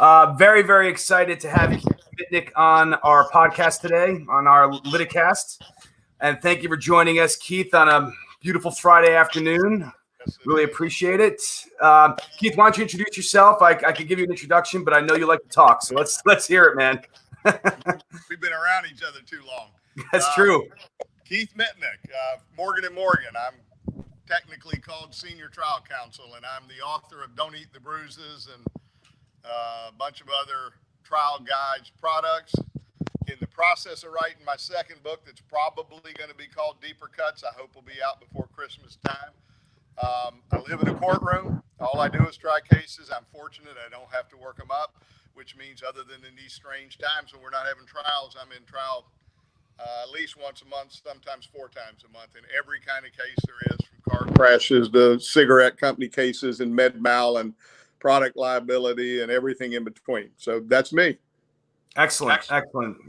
Very, very excited to have Mitnik on our podcast today, on our Liticast. And thank you for joining us, Keith, on a beautiful Friday afternoon. Really appreciate it. Keith, why don't you introduce yourself? I could give you an introduction, but I know you like to talk, so let's hear it, man. We've been around each other too long. That's true. Keith Mitnik, Morgan & Morgan. I'm technically called Senior Trial Counsel, and I'm the author of Don't Eat the Bruises and a bunch of other trial guides products. In the process of writing my second book that's probably going to be called Deeper Cuts. I hope will be out before Christmas time. I live in a courtroom. All I do is try cases. I'm fortunate I don't have to work them up, which means other than in these strange times when we're not having trials, I'm in trial at least once a month, sometimes 4 times a month, in every kind of case there is, from car crashes to cigarette company cases and med mal and product liability and everything in between. So that's me. Excellent.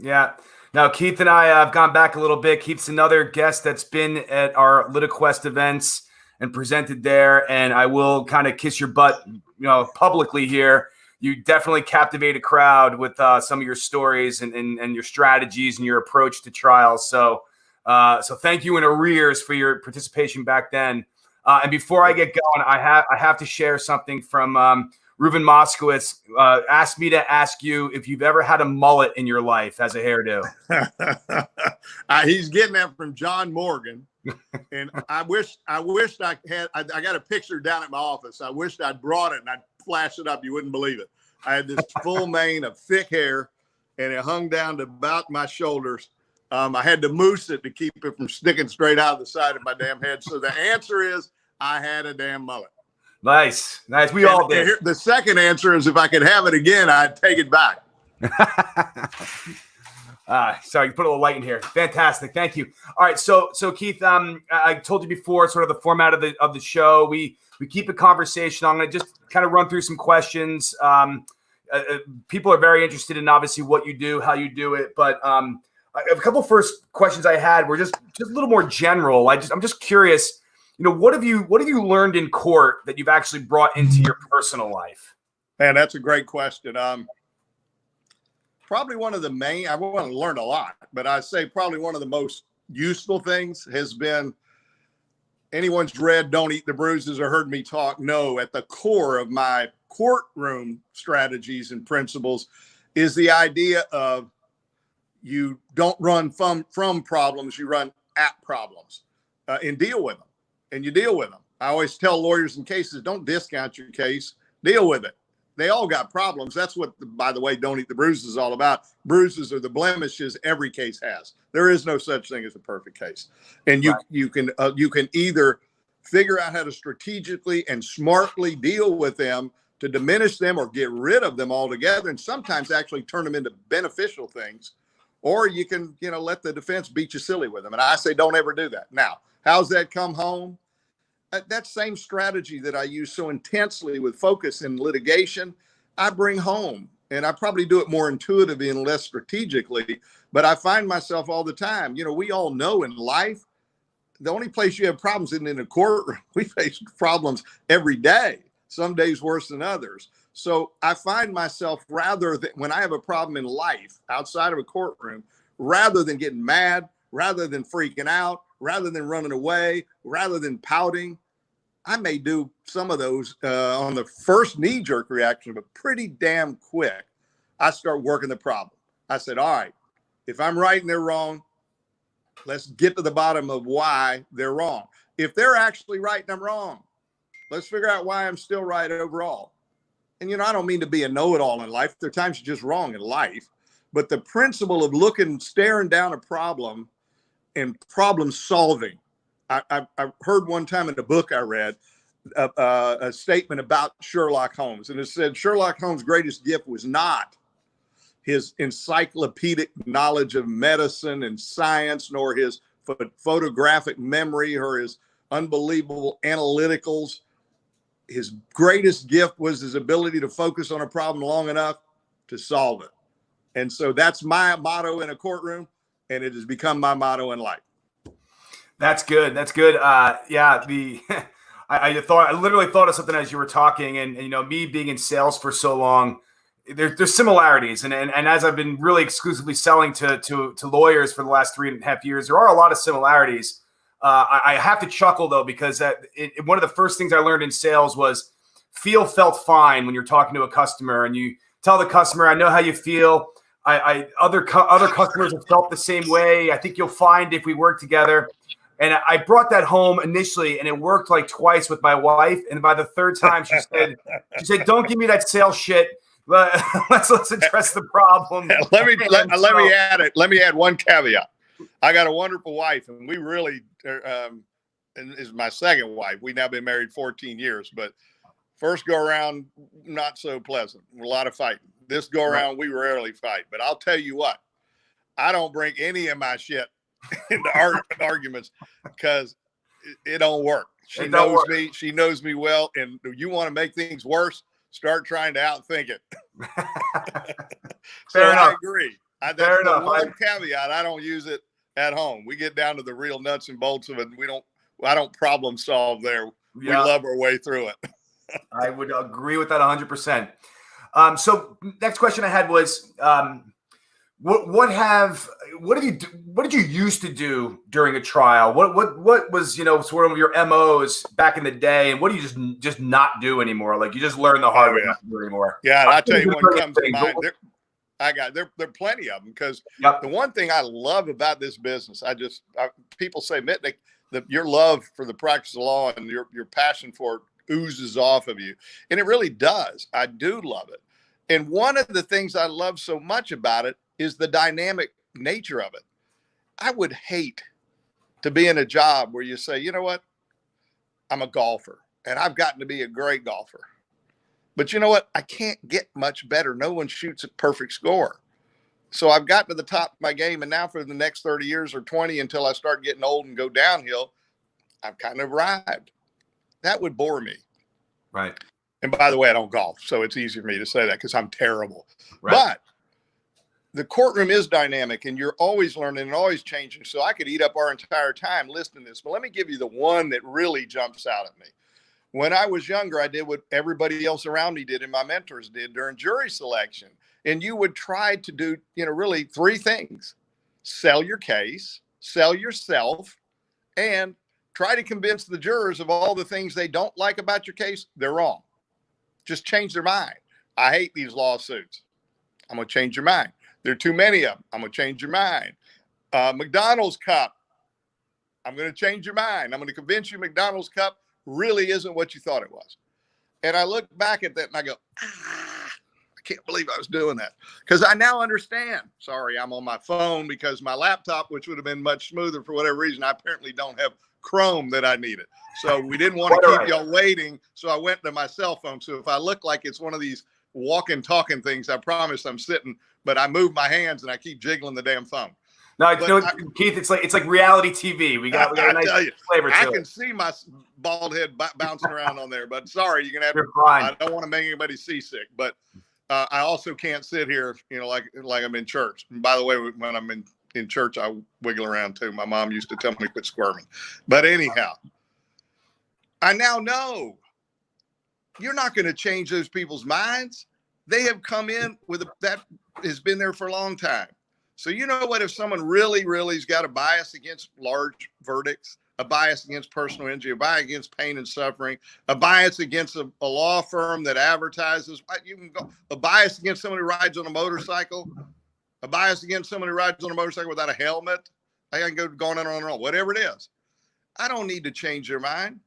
Yeah. Now, Keith and I have gone back a little bit. Keith's another guest that's been at our Liticast events and presented there. And I will kind of kiss your butt, publicly here. You definitely captivate a crowd with some of your stories and your strategies and your approach to trials. So thank you in arrears for your participation back then. And before I get going, I have to share something from Ruben Moskowitz. Asked me to ask you if you've ever had a mullet in your life as a hairdo. He's getting that from John Morgan. And I wished I had. I got a picture down at my office. I wished I'd brought it and I'd flash it up. You wouldn't believe it. I had this full mane of thick hair, and it hung down to about my shoulders. I had to moose it to keep it from sticking straight out of the side of my damn head. So the answer is I had a damn mullet. Nice. We all did. The second answer is if I could have it again, I'd take it back. Sorry, you put a little light in here. Fantastic. Thank you. All right. So Keith, I told you before sort of the format of the show. We keep a conversation. I'm going to just kind of run through some questions. People are very interested in obviously what you do, how you do it. But a couple first questions I had were just a little more general. I'm just curious, what have you learned in court that you've actually brought into your personal life? Man, that's a great question. Probably one of the main, I want to learn a lot, but I say probably one of the most useful things has been, anyone's read Don't Eat the Bruises or heard me talk, know at the core of my courtroom strategies and principles is the idea of you don't run from problems, you run at problems and deal with them. And you deal with them. I always tell lawyers in cases, don't discount your case, deal with it. They all got problems. That's what, by the way, Don't Eat the Bruises is all about. Bruises are the blemishes every case has. There is no such thing as a perfect case. And you can either figure out how to strategically and smartly deal with them to diminish them or get rid of them altogether, and sometimes actually turn them into beneficial things, or you can, let the defense beat you silly with them. And I say, don't ever do that. Now, how's that come home? That same strategy that I use so intensely with focus in litigation, I bring home. And I probably do it more intuitively and less strategically. But I find myself all the time, we all know in life, the only place you have problems isn't in a courtroom. We face problems every day, some days worse than others. So I find myself, rather than when I have a problem in life outside of a courtroom, rather than getting mad, rather than freaking out, rather than running away, rather than pouting, I may do some of those on the first knee-jerk reaction, but pretty damn quick, I start working the problem. I said, all right, if I'm right and they're wrong, let's get to the bottom of why they're wrong. If they're actually right and I'm wrong, let's figure out why I'm still right overall. And, I don't mean to be a know-it-all in life. There are times you're just wrong in life. But the principle of staring down a problem and problem solving. I heard one time in a book I read a statement about Sherlock Holmes, and it said Sherlock Holmes' greatest gift was not his encyclopedic knowledge of medicine and science, nor his photographic memory or his unbelievable analyticals. His greatest gift was his ability to focus on a problem long enough to solve it. And so that's my motto in a courtroom, and it has become my motto in life. That's good. Yeah. I literally thought of something as you were talking, and me being in sales for so long, there's similarities, and as I've been really exclusively selling to lawyers for the last 3.5 years, there are a lot of similarities. I have to chuckle though, because one of the first things I learned in sales was feel felt fine when you're talking to a customer, and you tell the customer, I know how you feel. Other customers have felt the same way. I think you'll find if we work together. And I brought that home initially, and it worked like twice with my wife. And by the third time, she said, "Don't give me that sales shit. Let's address the problem." Let me add it. Let me add one caveat. I got a wonderful wife, and we really, and is my second wife. We've now been married 14 years, but first go around, not so pleasant. A lot of fighting. This go around, we rarely fight. But I'll tell you what, I don't bring any of my shit into arguments, because it don't work. She knows me. She knows me well. And you want to make things worse, start trying to outthink it. So I agree. That's the one caveat. I don't use it at home. We get down to the real nuts and bolts of it. And I don't problem solve there. We love our way through it. I would agree with that 100%. So next question I had was, what did you used to do during a trial? What was, sort of your MOs back in the day, and what do you just not do anymore? Like, you just learn the hard way not to do anymore. Yeah, I'll tell you one comes to mind. There are plenty of them, because the one thing I love about this business, people say, Mitnik, your love for the practice of law and your passion for it oozes off of you. And it really does. I do love it. And one of the things I love so much about it is the dynamic nature of it. I would hate to be in a job where you say, you know what, I'm a golfer and I've gotten to be a great golfer, but you know what, I can't get much better. No one shoots a perfect score. So I've gotten to the top of my game, and now for the next 30 years or 20, until I start getting old and go downhill, I've kind of arrived. That would bore me. Right. And by the way, I don't golf, so it's easy for me to say that because I'm terrible. Right. But the courtroom is dynamic, and you're always learning and always changing. So I could eat up our entire time listening to this. But let me give you the one that really jumps out at me. When I was younger, I did what everybody else around me did and my mentors did during jury selection. And you would try to do, really 3 things: sell your case, sell yourself, and try to convince the jurors of all the things they don't like about your case. They're wrong. Just change their mind. I hate these lawsuits. I'm going to change your mind. There are too many of them. I'm going to change your mind. McDonald's cup. I'm going to change your mind. I'm going to convince you McDonald's cup really isn't what you thought it was. And I look back at that and I go, I can't believe I was doing that, because I now understand. Sorry, I'm on my phone because my laptop, which would have been much smoother for whatever reason, I apparently don't have Chrome that I needed. So we didn't want to keep y'all waiting. So I went to my cell phone. So if I look like it's one of these walking, talking things, I promise I'm sitting, but I move my hands and I keep jiggling the damn phone. No, Keith, it's like reality TV. We got a nice flavor to it. I can see my bald head bouncing around on there, but sorry, you're gonna have to. I don't want to make anybody seasick, but I also can't sit here, like I'm in church. And by the way, when I'm in church, I wiggle around too. My mom used to tell me quit squirming. But anyhow, I now know you're not going to change those people's minds. They have come in with that has been there for a long time. So you know what, if someone really has got a bias against large verdicts, a bias against personal injury, a bias against pain and suffering, a bias against a law firm that advertises, you can go, a bias against someone who rides on a motorcycle, a bias against someone who rides on a motorcycle without a helmet. I can go going on and on, whatever it is. I don't need to change their mind.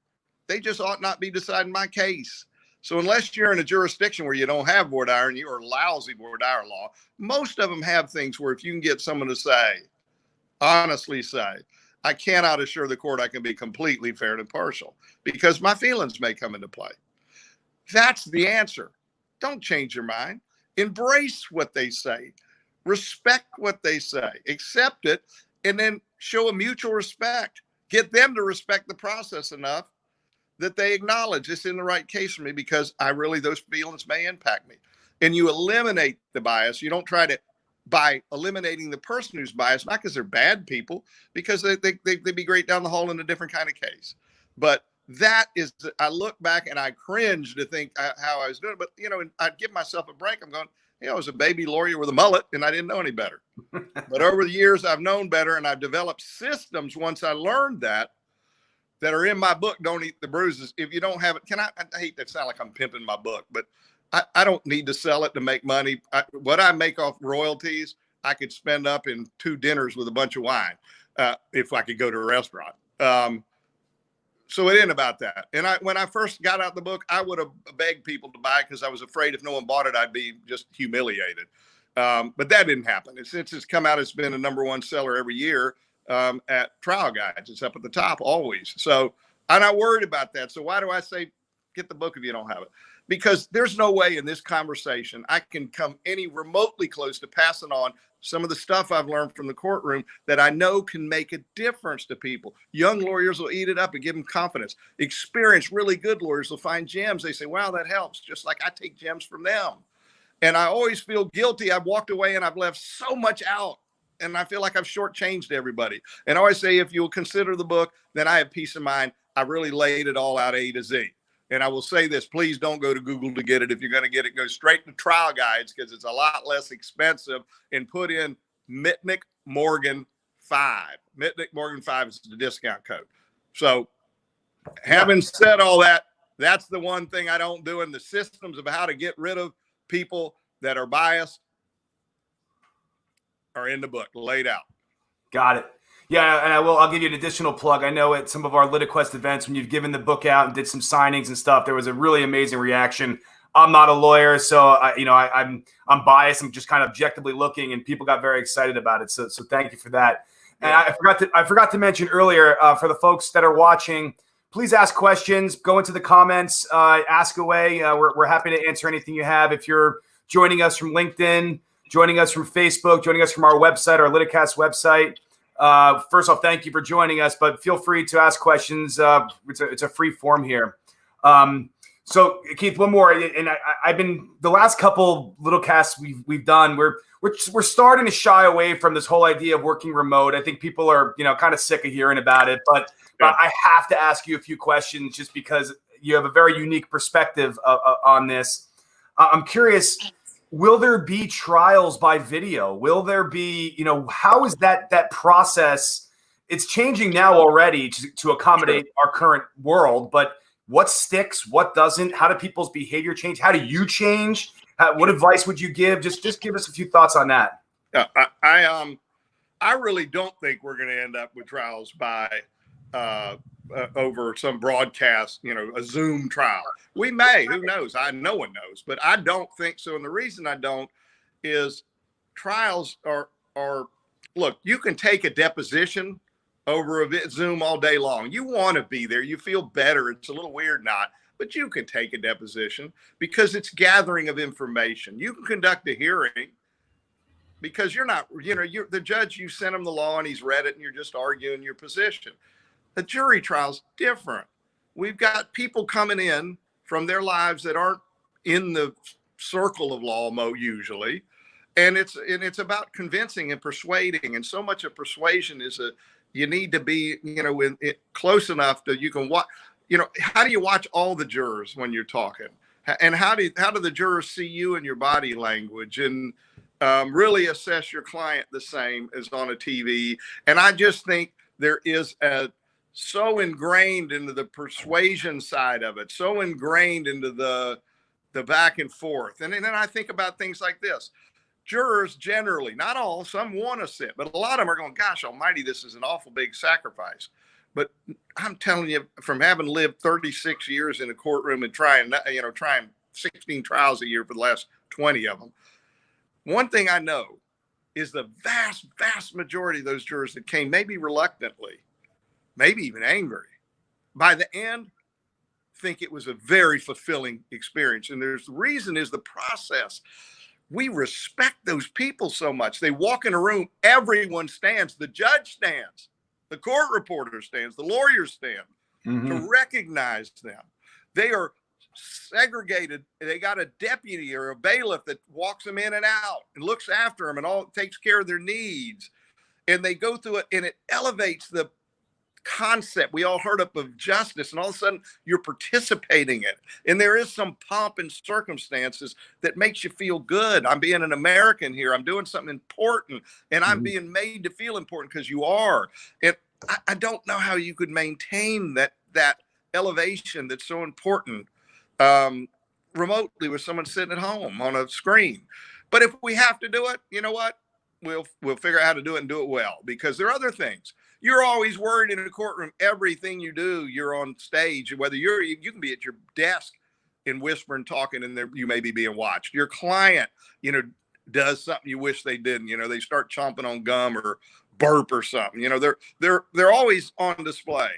They just ought not be deciding my case. So unless you're in a jurisdiction where you don't have voir dire and you're lousy voir dire law, most of them have things where if you can get someone to say, honestly say, I cannot assure the court I can be completely fair and impartial because my feelings may come into play. That's the answer. Don't change your mind. Embrace what they say. Respect what they say. Accept it, and then show a mutual respect. Get them to respect the process enough that they acknowledge it's in the right case for me because those feelings may impact me. And you eliminate the bias. You don't try to, by eliminating the person who's biased, not because they're bad people, because they'd be great down the hall in a different kind of case. But that is, I look back and I cringe to think how I was doing, but I'd give myself a break. I'm going, I was a baby lawyer with a mullet and I didn't know any better. But over the years, I've known better, and I've developed systems once I learned that are in my book, Don't Eat the Bruises. If you don't have it, I hate to sound like I'm pimping my book, but I don't need to sell it to make money. What I make off royalties, I could spend up in 2 dinners with a bunch of wine if I could go to a restaurant. So it ain't about that. And when I first got out the book, I would have begged people to buy it because I was afraid if no one bought it, I'd be just humiliated. But that didn't happen. Since it's come out, it's been a #1 seller every year at Trial Guides. It's up at the top always. So I'm not worried about that. So why do I say get the book if you don't have it? Because there's no way in this conversation I can come any remotely close to passing on some of the stuff I've learned from the courtroom that I know can make a difference to people. Young lawyers will eat it up and give them confidence. Experienced, really good lawyers will find gems. They say, wow, that helps. Just like I take gems from them. And I always feel guilty. I've walked away and I've left so much out. And I feel like I've shortchanged everybody. And I always say, if you'll consider the book, then I have peace of mind. I really laid it all out A to Z. And I will say this, please don't go to Google to get it. If you're going to get it, go straight to Trial Guides because it's a lot less expensive, and put in Mitnik Morgan 5. Mitnik Morgan 5 is the discount code. So having said all that, that's the one thing I don't do in the systems of how to get rid of people that are biased are in the book, laid out. Got it. Yeah, and I'll give you an additional plug. I know at some of our Liticast events, when you've given the book out and did some signings and stuff, there was a really amazing reaction. I'm not a lawyer, so I'm biased. I'm just kind of objectively looking, and people got very excited about it. So thank you for that. Yeah. And I forgot to mention earlier for the folks that are watching, please ask questions. Go into the comments, ask away. We're happy to answer anything you have. If you're joining us from LinkedIn, joining us from Facebook, joining us from our website, our Liticast website. First off, thank you for joining us, but feel free to ask questions. It's a free form here. So Keith, one more, and I've been the last couple Littlecasts we've done. We're starting to shy away from this whole idea of working remote. I think people are kind of sick of hearing about it, but I have to ask you a few questions just because you have a very unique perspective on this. I'm curious. Will there be trials by video? Will there be, how is that process? It's changing now already to accommodate our current world, but what sticks, what doesn't? How do people's behavior change? How do you change? What advice would you give? Just give us a few thoughts on that. I really don't think we're going to end up with trials by over some broadcast, a Zoom trial. We may, who knows? No one knows, but I don't think so. And the reason I don't is trials are look, you can take a deposition over a Zoom all day long. You want to be there. You feel better. It's a little weird not, but you can take a deposition because it's gathering of information. You can conduct a hearing because you're not, you're the judge, you sent him the law and he's read it and you're just arguing your position. The jury trial's different. We've got people coming in from their lives that aren't in the circle of law usually. And it's about convincing and persuading. And so much of persuasion is you need to be, close enough that you can watch, how do you watch all the jurors when you're talking? And how do the jurors see you and your body language and really assess your client the same as on a TV? And I just think there is so ingrained into the persuasion side of it, so ingrained into the back and forth. And then I think about things like this. Jurors generally, not all, some want to sit, but a lot of them are going, gosh almighty, this is an awful big sacrifice. But I'm telling you, from having lived 36 years in a courtroom and trying 16 trials a year for the last 20 of them, one thing I know is the vast, vast majority of those jurors that came, maybe reluctantly, maybe even angry, by the end, think it was a very fulfilling experience. And the reason is the process. We respect those people so much. They walk in a room, everyone stands, the judge stands, the court reporter stands, the lawyer stand to recognize them. They are segregated. They got a deputy or a bailiff that walks them in and out and looks after them and takes care of their needs. And they go through it, and it elevates the concept we all heard of justice, and all of a sudden you're participating in it. And there is some pomp and circumstances that makes you feel good. I'm being an American here. I'm doing something important, and I'm being made to feel important because you are. And I don't know how you could maintain that elevation that's so important remotely with someone sitting at home on a screen. But if we have to do it, you know what? We'll figure out how to do it and do it well, because there are other things. You're always worried in a courtroom. Everything you do, you're on stage. Whether you can be at your desk and whisper and talking, and you may be being watched. Your client, does something you wish they didn't. They start chomping on gum or burp or something. They're always on display,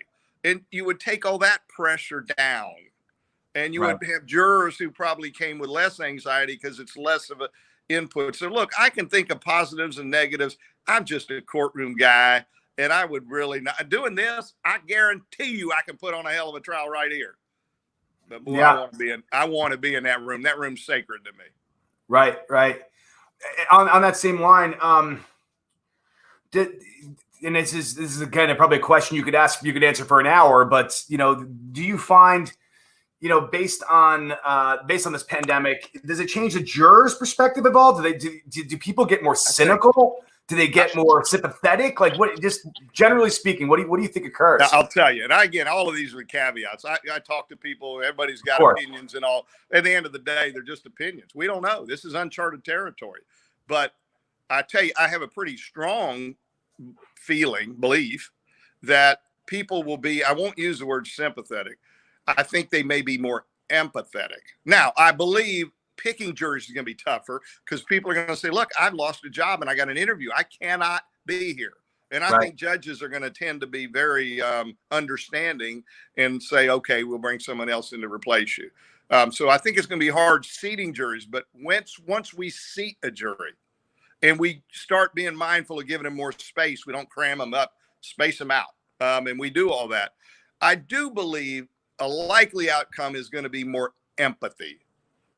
and you would take all that pressure down, and you would have jurors who probably came with less anxiety because it's less of a input. So look, I can think of positives and negatives. I'm just a courtroom guy, and I would really not doing this. I guarantee you I can put on a hell of a trial right here. But boy, I want to be in that room. That room's sacred to me. Right. On that same line, and this is again probably a question you could answer for an hour, but do you find, based on this pandemic, does it change the jurors' perspective at all? Do people get more cynical? Do they get more sympathetic? Like, what? Just generally speaking, what do you think occurs? I'll tell you, and again, all of these are caveats. I talk to people. Everybody's got opinions and all. At the end of the day, they're just opinions. We don't know. This is uncharted territory. But I tell you, I have a pretty strong belief that people will be. I won't use the word sympathetic. I think they may be more empathetic. Now, I believe picking juries is going to be tougher because people are going to say, look, I've lost a job and I got an interview. I cannot be here. And I think judges are going to tend to be very understanding and say, okay, we'll bring someone else in to replace you. So I think it's going to be hard seating juries. But once we seat a jury and we start being mindful of giving them more space, we don't cram them up, space them out. And we do all that. I do believe a likely outcome is going to be more empathy.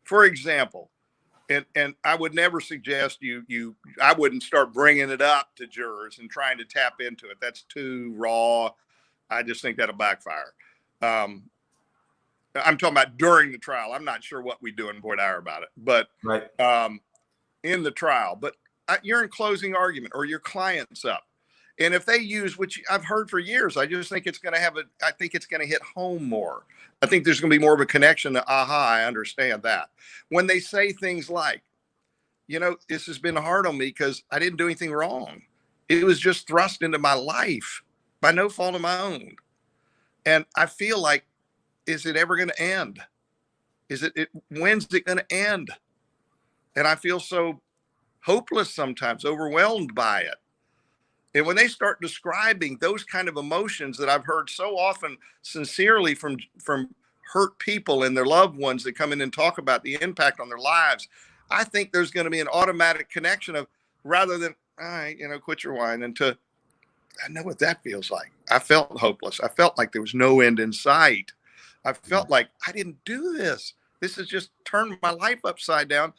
For example, and I would never suggest I wouldn't start bringing it up to jurors and trying to tap into it. That's too raw. I just think that'll backfire. I'm talking about during the trial. I'm not sure what we do in voir dire about it, but in the trial. But you're in closing argument or your client's up. And if they use, which I've heard for years, I just think it's going to I think it's going to hit home more. I think there's going to be more of a connection to, I understand that. When they say things like, this has been hard on me because I didn't do anything wrong. It was just thrust into my life by no fault of my own. And I feel like, is it ever going to end? When's it going to end? And I feel so hopeless sometimes, overwhelmed by it. And when they start describing those kind of emotions that I've heard so often sincerely from hurt people and their loved ones that come in and talk about the impact on their lives, I think there's going to be an automatic connection of, rather than, all right, quit your whining, to, I know what that feels like. I felt hopeless. I felt like there was no end in sight. I felt like I didn't do this. This has just turned my life upside down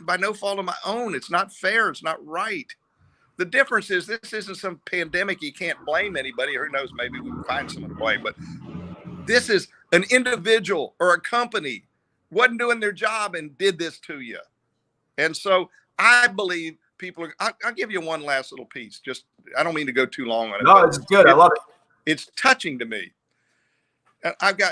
by no fault of my own. It's not fair. It's not right. The difference is this isn't some pandemic. You can't blame anybody. Who knows? Maybe we can find someone to blame. But this is an individual or a company wasn't doing their job and did this to you. And so I believe people are. I'll give you one last little piece. I don't mean to go too long on it. No, it's good. I love it. It's touching to me.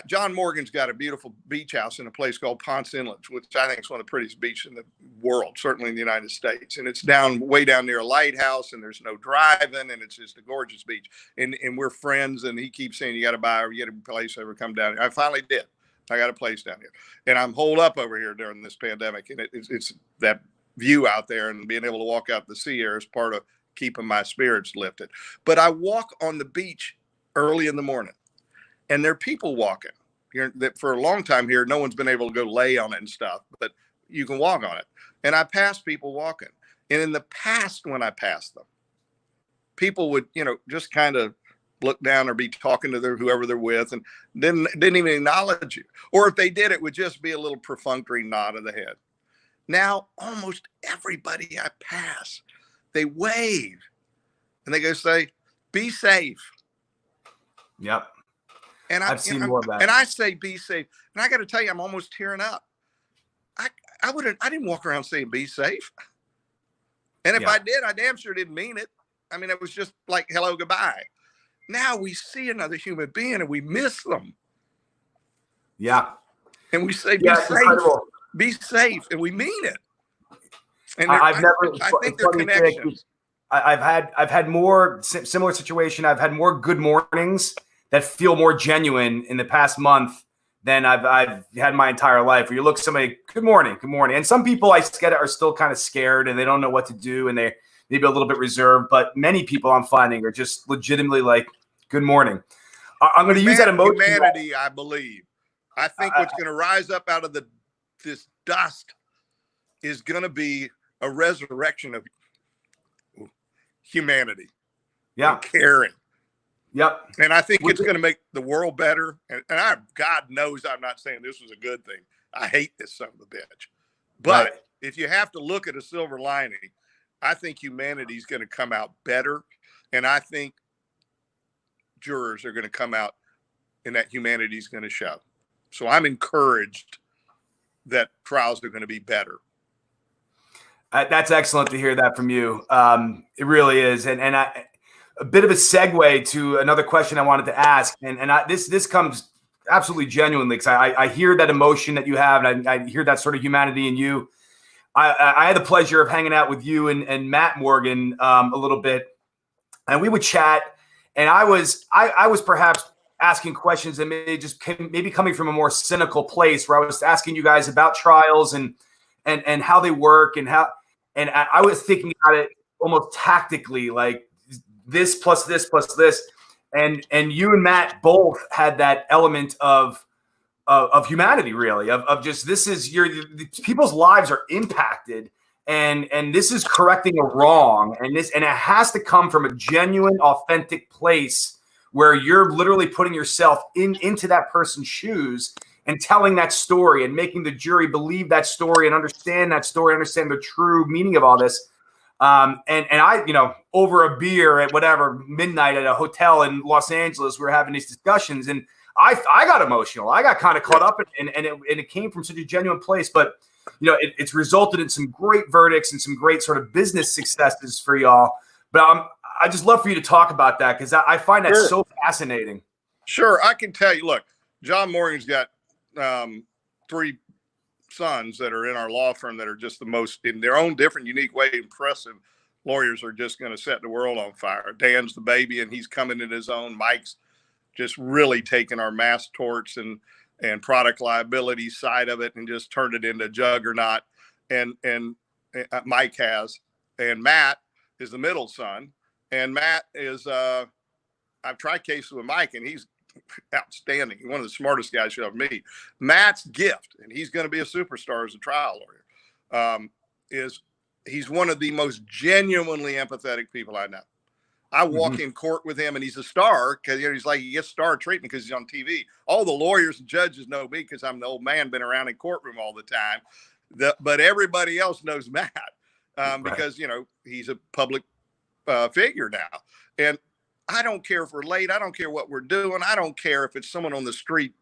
John Morgan's got a beautiful beach house in a place called Ponce Inlet, which I think is one of the prettiest beaches in the world, certainly in the United States. And it's way down near a lighthouse, and there's no driving, and it's just a gorgeous beach. And we're friends, and he keeps saying, you got to get a place over, come down here. I finally did. I got a place down here. And I'm holed up over here during this pandemic. And it's that view out there and being able to walk out the sea air is part of keeping my spirits lifted. But I walk on the beach early in the morning. And there are people walking here that for a long time here, no one's been able to go lay on it and stuff, but you can walk on it. And I pass people walking. And in the past, when I passed them, people would, just kind of look down or be talking to whoever they're with and didn't even acknowledge you. Or if they did, it would just be a little perfunctory nod of the head. Now, almost everybody I pass, they wave and they go say, be safe. Yep. And I've seen know, more of that. And I say, be safe. And I got to tell you, I'm almost tearing up. I didn't walk around saying be safe. And if I did, I damn sure didn't mean it. I mean, it was just like, hello, goodbye. Now we see another human being and we miss them. Yeah. And we say, be safe, incredible. Be safe. And we mean it. And I think they're connections. I've had more similar situation. I've had more good mornings that feel more genuine in the past month than I've had my entire life. Where you look at somebody, good morning. And some people I get are still kind of scared and they don't know what to do and they maybe a little bit reserved. But many people I'm finding are just legitimately like, good morning. I'm going to use that emotion. Humanity, I believe. I think what's going to rise up out of this dust is going to be a resurrection of humanity. Yeah. And caring. Yep. And I think it's going to make the world better. And God knows I'm not saying this was a good thing. I hate this son of a bitch. But if you have to look at a silver lining, I think humanity is going to come out better. And I think jurors are going to come out and that humanity is going to show. So I'm encouraged that trials are going to be better. That's excellent to hear that from you. It really is. And a bit of a segue to another question I wanted to ask. And this comes absolutely genuinely because I hear that emotion that you have, and I hear that sort of humanity in you. I had the pleasure of hanging out with you and Matt Morgan a little bit, and we would chat. And I was perhaps asking questions that maybe coming from a more cynical place, where I was asking you guys about trials and how they work and I was thinking about it almost tactically, like this plus this plus this, and you and Matt both had that element of humanity, really, of just this is people's lives are impacted, and this is correcting a wrong, and it has to come from a genuine, authentic place where you're literally putting yourself into that person's shoes and telling that story and making the jury believe that story and understand that story, understand the true meaning of all this. And I, over a beer at whatever midnight at a hotel in Los Angeles, we were having these discussions, and I got emotional. I got kind of caught up, and it came from such a genuine place. But it's resulted in some great verdicts and some great sort of business successes for y'all. But I just love for you to talk about that because I find that so fascinating. Sure, I can tell you. Look, John Morgan's got 3 sons that are in our law firm that are just the most, in their own different, unique way, impressive lawyers. Are just going to set the world on fire. Dan's the baby, and he's coming in his own. Mike's just really taken our mass torts and product liability side of it and just turned it into a juggernaut. And Mike has, and Matt is the middle son. And Matt is, I've tried cases with Mike, and he's outstanding. One of the smartest guys you'll ever meet. Matt's gift, and he's going to be a superstar as a trial lawyer, is he's one of the most genuinely empathetic people I know. I walk in court with him, and he's a star because he's like, he gets star treatment because he's on TV. All the lawyers and judges know me because I'm the old man, been around in courtroom all the time. But everybody else knows Matt because, he's a public figure now. And I don't care if we're late. I don't care what we're doing. I don't care if it's someone on the street,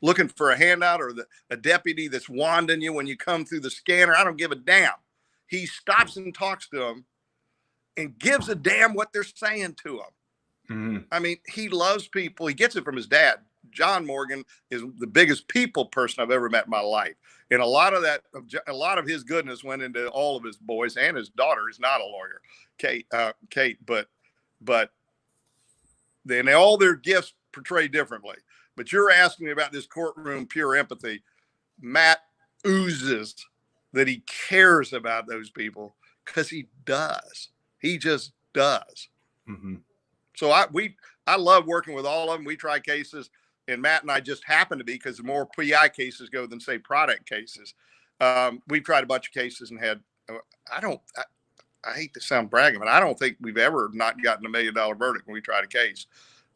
looking for a handout, or a deputy that's wanding you when you come through the scanner. I don't give a damn. He stops and talks to them and gives a damn what they're saying to him. Mm-hmm. I mean, he loves people. He gets it from his dad. John Morgan is the biggest people person I've ever met in my life. And a lot of his goodness went into all of his boys, and his daughter is not a lawyer, Kate, but then all their gifts portray differently. But you're asking me about this courtroom pure empathy. Matt oozes that he cares about those people because he does. He just does. Mm-hmm. So I love working with all of them. We try cases, and Matt and I just happen to be, because the more PI cases go than, say, product cases. We've tried a bunch of cases and had, I hate to sound bragging, but I don't think we've ever not gotten $1 million verdict when we tried a case.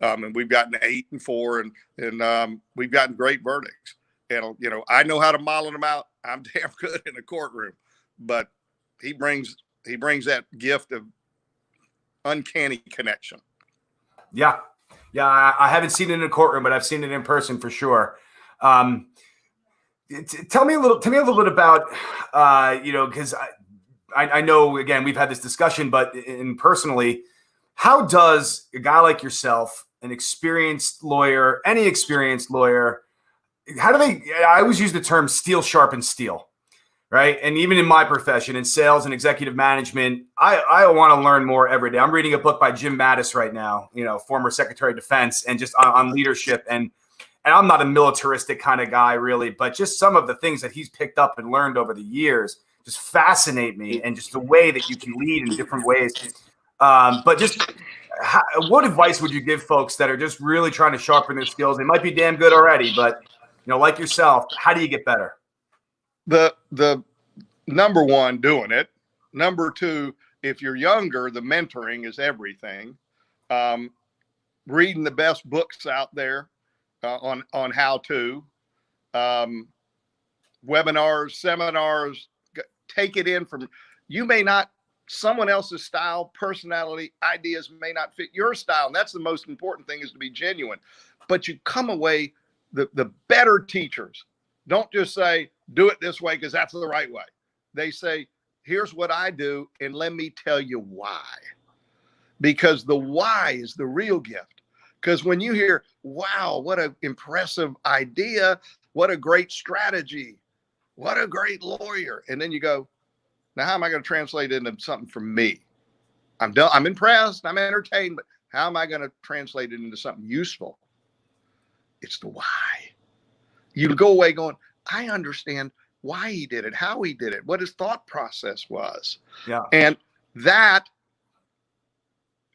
And we've gotten 8 and 4, and we've gotten great verdicts. And, I know how to model them out. I'm damn good in the courtroom, but he brings that gift of uncanny connection. Yeah. Yeah, I haven't seen it in a courtroom, but I've seen it in person for sure. Tell me a little bit about, because I know, again, we've had this discussion, but personally, how does a guy like yourself, an experienced lawyer, any experienced lawyer, how do they, I always use the term steel sharpens steel, right? And even in my profession, in sales and executive management, I want to learn more every day. I'm reading a book by Jim Mattis right now, former Secretary of Defense, and just on leadership. And I'm not a militaristic kind of guy, really, but just some of the things that he's picked up and learned over the years just fascinate me, and just the way that you can lead in different ways. But just what advice would you give folks that are just really trying to sharpen their skills? They might be damn good already, but like yourself, how do you get better? The number one, doing it. Number two, if you're younger, the mentoring is everything. Reading the best books out there on how to, webinars, seminars. Take it in from, you may not, someone else's style, personality, ideas may not fit your style. And that's the most important thing, is to be genuine. But you come away, the better teachers don't just say, do it this way because that's the right way. They say, here's what I do, and let me tell you why. Because the why is the real gift. Because when you hear, wow, what an impressive idea, what a great strategy, what a great lawyer. And then you go, now how am I going to translate it into something for me? I'm impressed, I'm entertained, but how am I going to translate it into something useful? It's the why. You go away going, I understand why he did it, how he did it, what his thought process was. Yeah. And that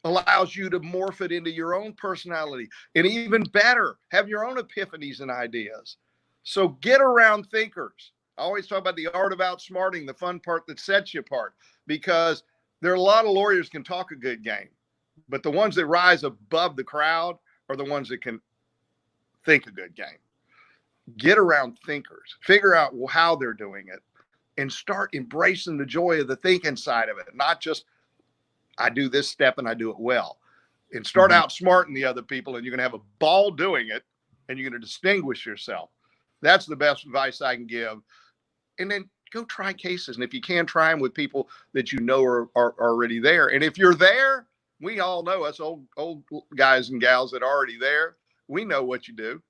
allows you to morph it into your own personality, and even better, have your own epiphanies and ideas. So get around thinkers. I always talk about the art of outsmarting, the fun part that sets you apart, because there are a lot of lawyers can talk a good game, but the ones that rise above the crowd are the ones that can think a good game. Get around thinkers, figure out how they're doing it, and start embracing the joy of the thinking side of it, not just I do this step and I do it well. And start outsmarting the other people, and you're going to have a ball doing it, and you're going to distinguish yourself. That's the best advice I can give. And then go try cases. And if you can, try them with people that you know are already there. And if you're there, we all know, us old guys and gals that are already there, we know what you do.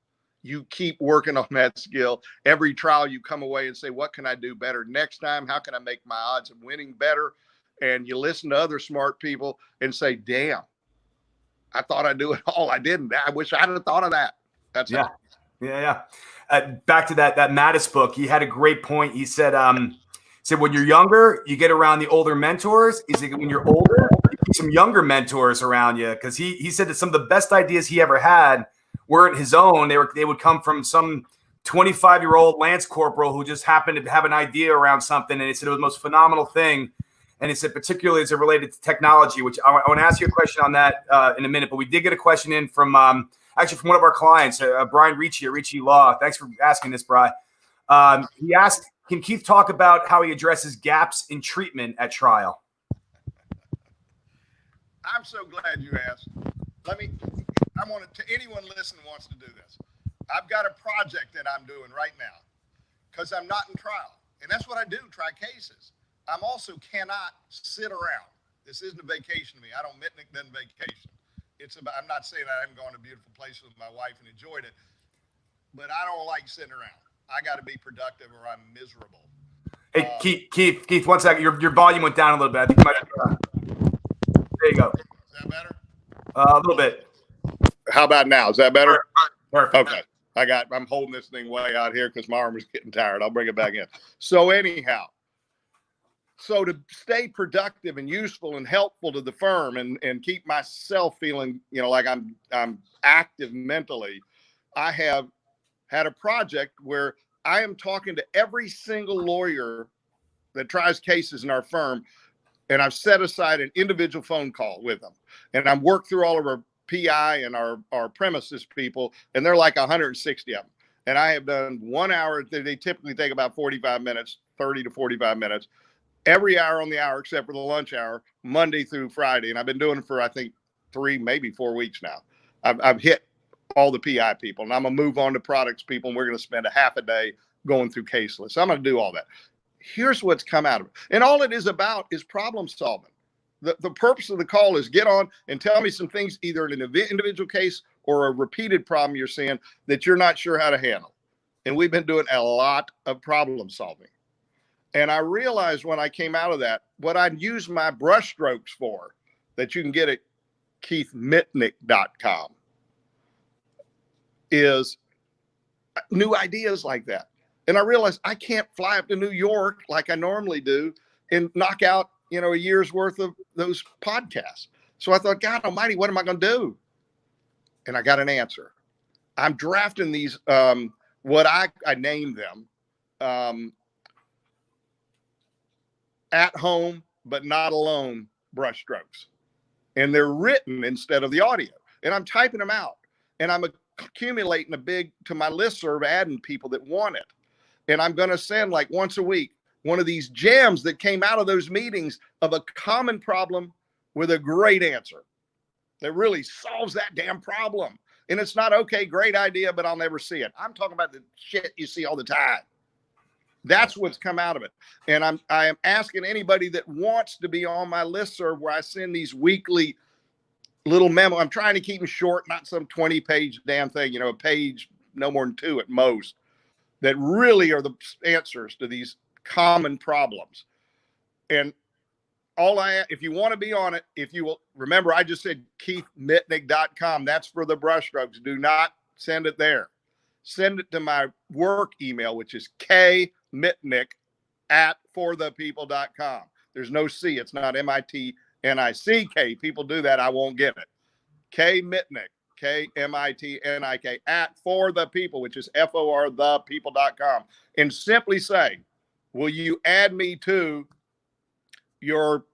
You keep working on that skill. Every trial you come away and say, what can I do better next time? How can I make my odds of winning better? And you listen to other smart people and say, damn, I thought I'd do it all. I didn't. I wish I'd have thought of that. That's it. Yeah. Back to that Mattis book, he had a great point. He said, when you're younger, you get around the older mentors. He said, when you're older, you get some younger mentors around you. Because he said that some of the best ideas he ever had weren't his own. They would come from some 25-year-old Lance Corporal who just happened to have an idea around something. And he said it was the most phenomenal thing. And he said, particularly as it related to technology, which I want to ask you a question on that in a minute. But we did get a question in from actually from one of our clients, Brian Ricci at Ricci Law. Thanks for asking this, Brian. He asked, can Keith talk about how he addresses gaps in treatment at trial? I'm so glad you asked. I want to anyone listening wants to do this. I've got a project that I'm doing right now because I'm not in trial. And that's what I do, try cases. I'm also cannot sit around. This isn't a vacation to me. Mitnik doesn't vacation. I'm not saying I haven't gone to a beautiful place with my wife and enjoyed it, but I don't like sitting around. I got to be productive or I'm miserable. Hey, Keith, 1 second. Your volume went down a little bit. I think you might there you go. Is that better? A little bit. How about now? Is that better? Perfect. Okay. I'm holding this thing way out here because my arm is getting tired. I'll bring it back in. So anyhow, so to stay productive and useful and helpful to the firm and keep myself feeling, like I'm active mentally, I have had a project where I am talking to every single lawyer that tries cases in our firm, and I've set aside an individual phone call with them. And I'm worked through all of our PI and our premises people, and they're like 160 of them. And I have done 1 hour. They typically take about 45 minutes, 30 to 45 minutes. Every hour on the hour except for the lunch hour, Monday through Friday. And I've been doing it for, I think, 3, maybe 4 weeks now. I've hit all the PI people, and I'm going to move on to products people, and we're going to spend a half a day going through case lists. I'm going to do all that. Here's what's come out of it. And all it is about is problem solving. The purpose of the call is get on and tell me some things, either in an individual case or a repeated problem you're seeing that you're not sure how to handle. And we've been doing a lot of problem solving. And I realized when I came out of that, what I'd use my brush strokes for, that you can get at keithmitnik.com, is new ideas like that. And I realized I can't fly up to New York like I normally do and knock out, a year's worth of those podcasts. So I thought, God almighty, what am I going to do? And I got an answer. I'm drafting these, what I named them, at home, but not alone brushstrokes. And they're written instead of the audio. And I'm typing them out. And I'm accumulating to my listserv, adding people that want it. And I'm going to send, like, once a week, one of these gems that came out of those meetings of a common problem with a great answer that really solves that damn problem. And it's not, okay, great idea, but I'll never see it. I'm talking about the shit you see all the time. That's what's come out of it. And I am asking anybody that wants to be on my listserv, where I send these weekly little memo. I'm trying to keep them short, not some 20-page damn thing, a page, no more than 2 at most, that really are the answers to these common problems. And if you want to be on it, if you will remember, I just said keithmitnik.com. That's for the brushstrokes. Do not send it there. Send it to my work email, which is kmitnik@forthepeople.com. There's no C. It's not MITNICK. People do that. I won't get it. Kmitnik, KMITNIK @forthepeople, which is FORthepeople.com. And simply say, will you add me to your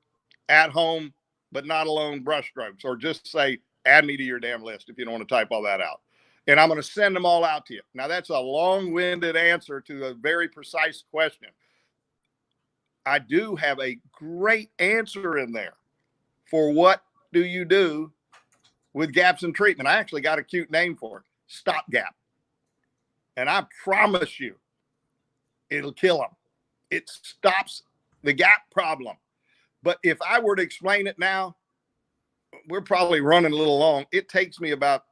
at home but not alone brushstrokes? Or just say, add me to your damn list, if you don't want to type all that out. And I'm going to send them all out to you. Now, that's a long-winded answer to a very precise question. I do have a great answer in there for what do you do with gaps in treatment. I actually got a cute name for it, stopgap. And I promise you, it'll kill them. It stops the gap problem. But if I were to explain it now, we're probably running a little long. It takes me about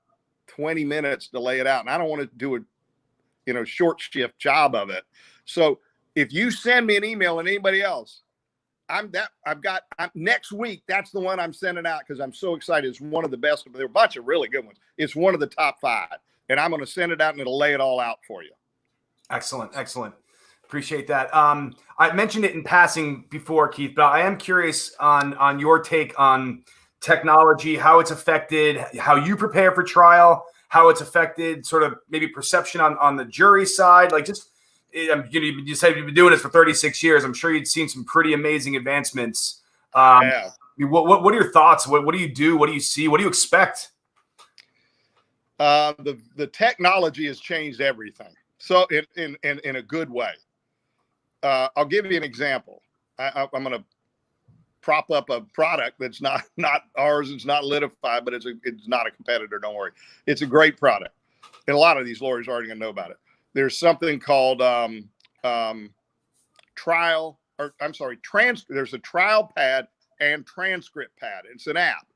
20 minutes to lay it out. And I don't want to do a short shift job of it. So if you send me an email and anybody else, next week, that's the one I'm sending out, because I'm so excited. It's one of the best. There are a bunch of really good ones. It's one of the top 5. And I'm going to send it out, and it'll lay it all out for you. Excellent. Appreciate that. I mentioned it in passing before, Keith, but I am curious on your take on technology, how it's affected, how you prepare for trial, how it's affected sort of maybe perception on the jury side. Like, just, you said you've been doing this for 36 years. I'm sure you'd seen some pretty amazing advancements. Yeah. What are your thoughts? What do you do? What do you see? What do you expect? The technology has changed everything. So in a good way. I'll give you an example. I'm going to prop up a product that's not ours. It's not Litify, but it's not a competitor. Don't worry. It's a great product. And a lot of these lawyers are already going to know about it. There's something called there's a trial pad and transcript pad. It's an app.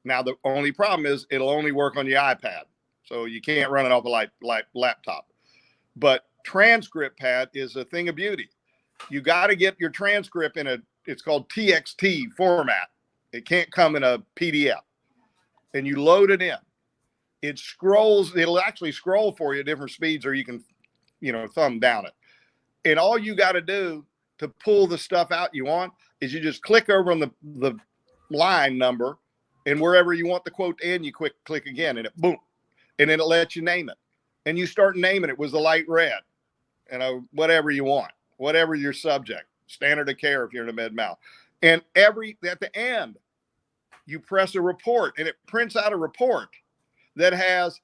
Now, the only problem is it'll only work on your iPad. So you can't run it off a laptop. But transcript pad is a thing of beauty. You got to get your transcript it's called TXT format. It can't come in a PDF. And you load it in. It'll actually scroll for you at different speeds, or you can, thumb down it. And all you got to do to pull the stuff out you want is you just click over on the line number, and wherever you want the quote to end, you click again, and it boom. And then it lets you name it. And you start naming it with the light red, whatever you want, whatever your subject, standard of care if you're in a med mal. And at the end, you press a report, and it prints out a report that has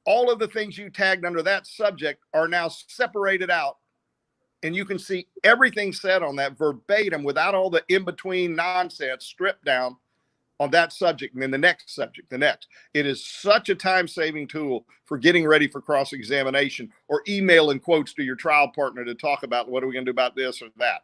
all of the things you tagged under that subject are now separated out. And you can see everything said on that verbatim without all the in-between nonsense stripped down. on that subject, and then the next subject, the next. It is such a time-saving tool for getting ready for cross-examination or emailing quotes to your trial partner to talk about what are we going to do about this or that.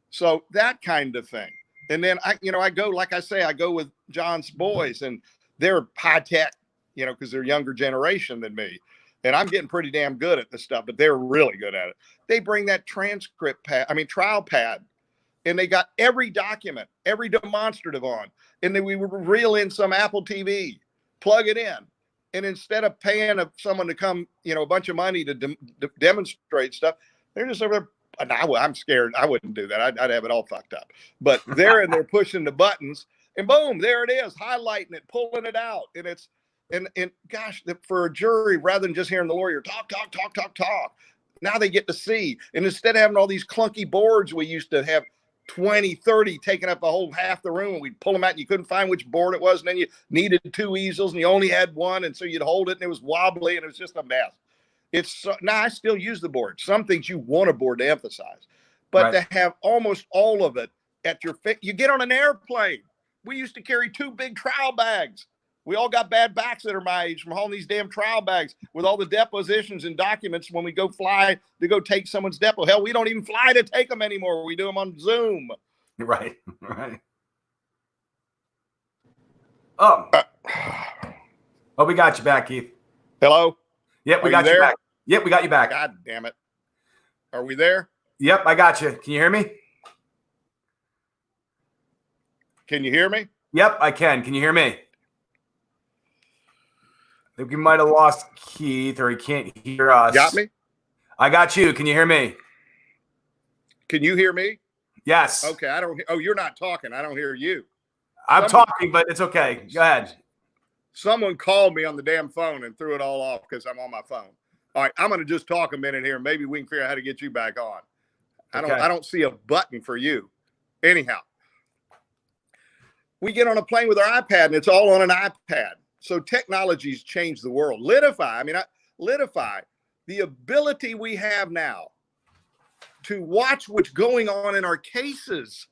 So that kind of thing. And then I go, like I say, I go with John's boys, and they're high tech, because they're younger generation than me. And I'm getting pretty damn good at this stuff, but they're really good at it. They bring that trial pad, and they got every document, every demonstrative on. And then we would reel in some Apple TV, plug it in. And instead of paying someone to come, a bunch of money to demonstrate stuff, they're just over there. I'm scared. I wouldn't do that. I'd have it all fucked up. But they're in there pushing the buttons, and boom, there it is, highlighting it, pulling it out. And it's, and gosh, for a jury, rather than just hearing the lawyer talk, now they get to see. And instead of having all these clunky boards, we used to have 20, 30 taking up the whole half the room, and we'd pull them out and you couldn't find which board it was. And then you needed 2 easels and you only had one. And so you'd hold it and it was wobbly and it was just a mess. Now I still use the board. Some things you want a board to emphasize, but to have almost all of it at your you get on an airplane. We used to carry 2 big trial bags. We all got bad backs that are my age from hauling these damn trial bags with all the depositions and documents when we go fly to go take someone's depo. Hell, we don't even fly to take them anymore. We do them on Zoom. Right. Oh, we got you back, Keith. Hello? Yep, we got you back. Yep, we got you back. God damn it. Are we there? Yep, I got you. Can you hear me? Can you hear me? Yep, I can. Can you hear me? I think we might have lost Keith, or he can't hear us. Got me? I got you. Can you hear me? Can you hear me? Yes. Okay, I don't. Oh, you're not talking. I don't hear you. I'm talking, but it's okay. Go ahead. Someone called me on the damn phone and threw it all off because I'm on my phone. All right, I'm going to just talk a minute here. Maybe we can figure out how to get you back on. I don't see a button for you. Anyhow, we get on a plane with our iPad, and it's all on an iPad. So technology's changed the world. Litify, the ability we have now to watch what's going on in our cases.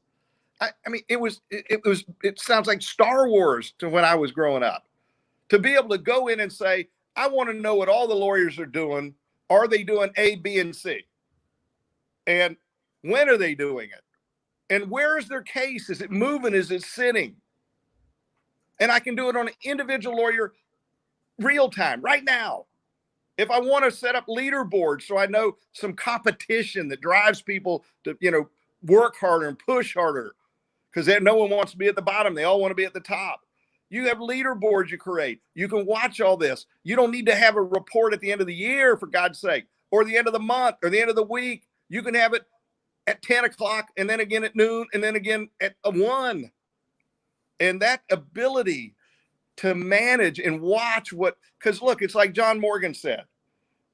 It sounds like Star Wars to when I was growing up. To be able to go in and say, I want to know what all the lawyers are doing. Are they doing A, B, and C? And when are they doing it? And where is their case? Is it moving? Is it sitting? And I can do it on an individual lawyer real time, right now. If I want to set up leaderboards so I know some competition that drives people to, work harder and push harder, because no one wants to be at the bottom. They all want to be at the top. You have leaderboards you create. You can watch all this. You don't need to have a report at the end of the year, for God's sake, or the end of the month, or the end of the week. You can have it at 10 o'clock, and then again at noon, and then again at 1. And that ability to manage and watch because look, it's like John Morgan said,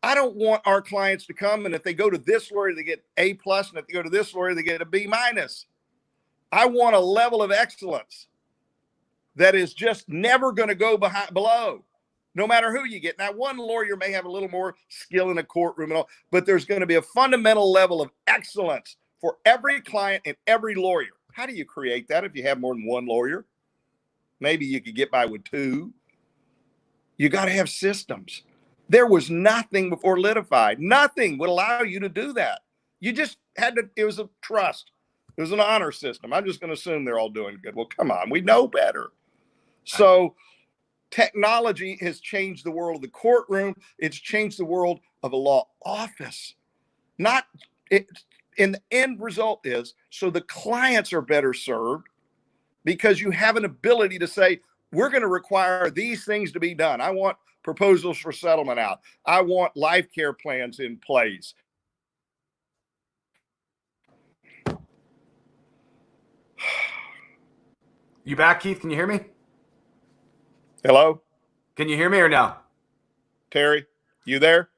I don't want our clients to come, and if they go to this lawyer, they get A+, and if they go to this lawyer, they get a B-. I want a level of excellence that is just never going to go below, no matter who you get. Now, one lawyer may have a little more skill in a courtroom and all, but there's going to be a fundamental level of excellence for every client and every lawyer. How do you create that if you have more than one lawyer? Maybe you could get by with 2. You got to have systems. There was nothing before Litify. Nothing would allow you to do that. You just had to, it was a trust. It was an honor system. I'm just going to assume they're all doing good. Well, come on, we know better. So technology has changed the world of the courtroom. It's changed the world of a law office. And the end result is, so the clients are better served because you have an ability to say, we're going to require these things to be done. I want proposals for settlement out. I want life care plans in place. You back, Keith? Can you hear me? Hello? Can you hear me or no? Terry, you there?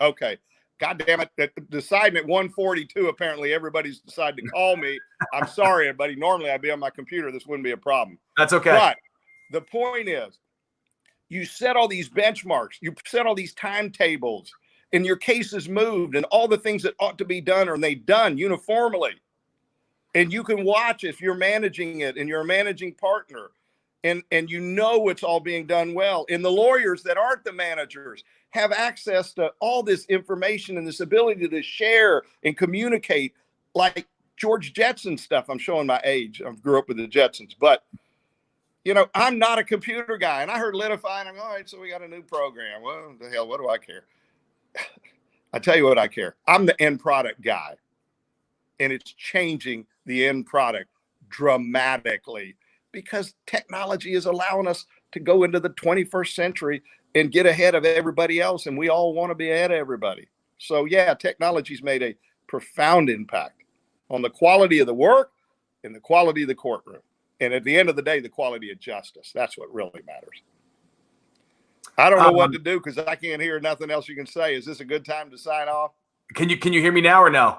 Okay. God damn it. Deciding at 1:42, apparently everybody's decided to call me. I'm sorry, everybody. Normally I'd be on my computer. This wouldn't be a problem. That's okay. But the point is, you set all these benchmarks, you set all these timetables, and your case is moved, and all the things that ought to be done are they done uniformly. And you can watch if you're managing it and you're a managing partner. and you know it's all being done well. And the lawyers that aren't the managers have access to all this information and this ability to share and communicate, like George Jetson stuff. I'm showing my age. I grew up with the Jetsons, but I'm not a computer guy. And I heard Litify, and I'm all right, so we got a new program. Well, the hell, what do I care? I tell you what I care. I'm the end product guy, and it's changing the end product dramatically because technology is allowing us to go into the 21st century and get ahead of everybody else. And we all want to be ahead of everybody. So yeah, technology's made a profound impact on the quality of the work and the quality of the courtroom. And at the end of the day, the quality of justice. That's what really matters. I don't know what to do because I can't hear nothing else you can say. Is this a good time to sign off? Can you hear me now or no?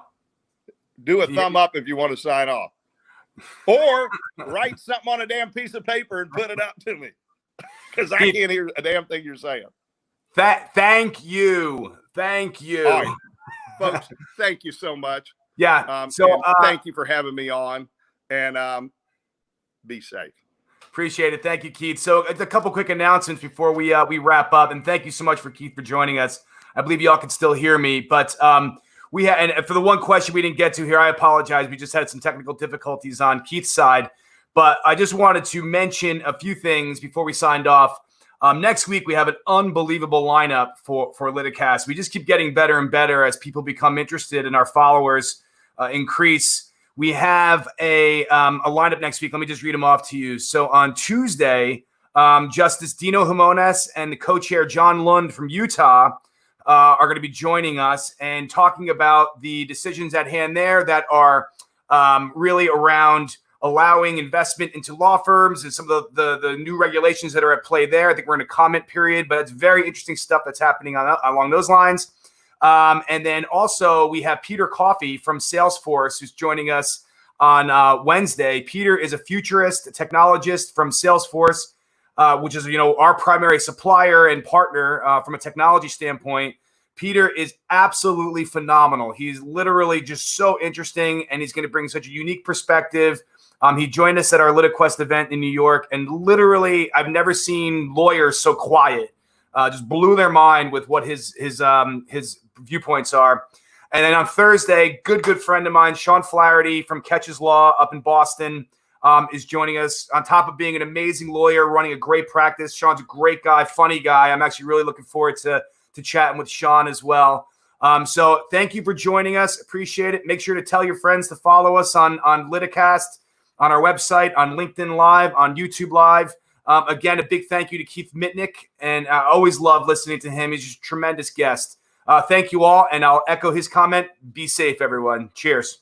Do a thumb up if you want to sign off. Or write something on a damn piece of paper and put it up to me. Because I can't hear a damn thing you're saying. Thank you. Thank you. All right, folks, thank you so much. Yeah. Thank you for having me on. And be safe. Appreciate it. Thank you, Keith. So a couple quick announcements before we wrap up. And thank you so much for Keith for joining us. I believe y'all can still hear me. But we had, and for the one question we didn't get to here, I apologize. We just had some technical difficulties on Keith's side. But I just wanted to mention a few things before we signed off. Next week, we have an unbelievable lineup for Liticast. We just keep getting better and better as people become interested and our followers increase. We have a lineup next week. Let me just read them off to you. So on Tuesday, Justice Dino Jimenez and the co-chair John Lund from Utah are going to be joining us and talking about the decisions at hand there that are really around allowing investment into law firms and some of the new regulations that are at play there. I think we're in a comment period, but it's very interesting stuff that's happening along those lines. And then also we have Peter Coffey from Salesforce who's joining us on Wednesday. Peter is a futurist, a technologist from Salesforce, which is, our primary supplier and partner from a technology standpoint. Peter is absolutely phenomenal. He's literally just so interesting, and he's going to bring such a unique perspective. He joined us at our Liticast event in New York, and literally I've never seen lawyers so quiet. Just blew their mind with what his viewpoints are. And then on Thursday, good friend of mine, Sean Flaherty from Catches Law up in Boston, is joining us. On top of being an amazing lawyer, running a great practice, Sean's a great guy, funny guy. I'm actually really looking forward to chatting with Sean as well. So thank you for joining us. Appreciate it. Make sure to tell your friends to follow us on Liticast, on our website, on LinkedIn Live, on YouTube Live. Again, a big thank you to Keith Mitnik, and I always love listening to him. He's just a tremendous guest. Thank you all, and I'll echo his comment. Be safe, everyone. Cheers.